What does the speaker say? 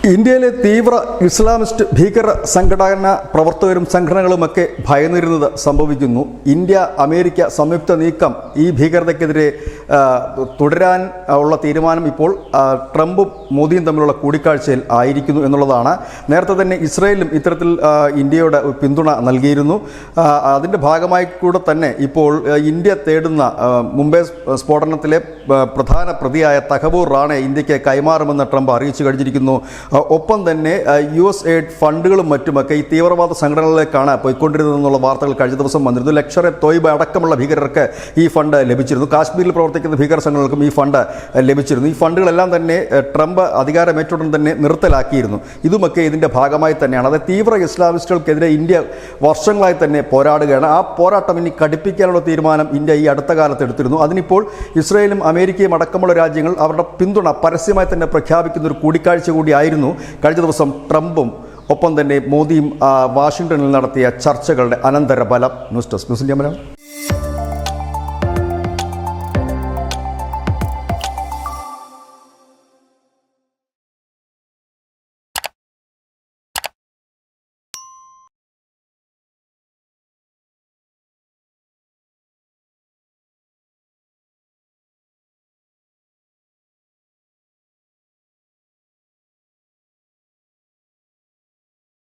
ഇന്ത്യയിലെ തീവ്ര ഇസ്ലാമിസ്റ്റ് ഭീകര സംഘടന പ്രവർത്തകരും സംഘടനകളുമൊക്കെ ഭയന്നിരുന്നത് സംഭവിക്കുന്നു. ഇന്ത്യ അമേരിക്ക സംയുക്ത നീക്കം ഈ ഭീകരതയ്ക്കെതിരെ തുടരാൻ ഉള്ള തീരുമാനം ഇപ്പോൾ ട്രംപും മോദിയും തമ്മിലുള്ള കൂടിക്കാഴ്ചയിൽ ആയിരിക്കുന്നു എന്നുള്ളതാണ്. നേരത്തെ തന്നെ ഇസ്രയേലും ഇത്തരത്തിൽ ഇന്ത്യയുടെ പിന്തുണ നൽകിയിരുന്നു. അതിൻ്റെ ഭാഗമായി കൂടെ തന്നെ ഇപ്പോൾ ഇന്ത്യ തേടുന്ന മുംബൈ സ്ഫോടനത്തിലെ പ്രധാന പ്രതിയായ തഹബൂർ റാണെ ഇന്ത്യക്ക് കൈമാറുമെന്ന് ട്രംപ് അറിയിച്ചു കഴിഞ്ഞിരിക്കുന്നു. ഒപ്പം തന്നെ USAID ഫണ്ടുകളും മറ്റുമൊക്കെ ഈ തീവ്രവാദ സംഘടനകളിലേക്കാണ് പോയിക്കൊണ്ടിരുന്നതെന്നുള്ള വാർത്തകൾ കഴിഞ്ഞ ദിവസം വന്നിരുന്നു. ലഷ്കർ തോയ്ബ അടക്കമുള്ള ഭീകരർക്ക് ഈ ഫണ്ട് ലഭിച്ചിരുന്നു. കാശ്മീരിൽ പ്രവർത്തിക്കുന്ന ഭീകര സംഘടനകൾക്കും ഈ ഫണ്ട് ലഭിച്ചിരുന്നു. ഈ ഫണ്ടുകളെല്ലാം തന്നെ ട്രംപ് അധികാരമേറ്റുടൻ തന്നെ നിർത്തലാക്കിയിരുന്നു. ഇതുമൊക്കെ ഇതിൻ്റെ ഭാഗമായി തന്നെയാണ്. അത് തീവ്ര ഇസ്ലാമിസ്റ്റുകൾക്കെതിരെ ഇന്ത്യ വർഷങ്ങളായി തന്നെ പോരാടുകയാണ്. ആ പോരാട്ടം ഇനി കടുപ്പിക്കാനുള്ള തീരുമാനം ഇന്ത്യ ഈ അടുത്ത കാലത്ത് എടുത്തിരുന്നു. അതിനിപ്പോൾ ഇസ്രയേലും അമേരിക്കയും അടക്കമുള്ള രാജ്യങ്ങൾ അവരുടെ പിന്തുണ പരസ്യമായി തന്നെ പ്രഖ്യാപിക്കുന്ന ഒരു കൂടിക്കാഴ്ച കൂടിയായിരുന്നു കഴിഞ്ഞ ദിവസം ട്രംപും ഒപ്പം തന്നെ മോദിയും വാഷിംഗ്ടണിൽ നടത്തിയ ചർച്ചകളുടെ അനന്തരഫലം. News desk news India Malayalam.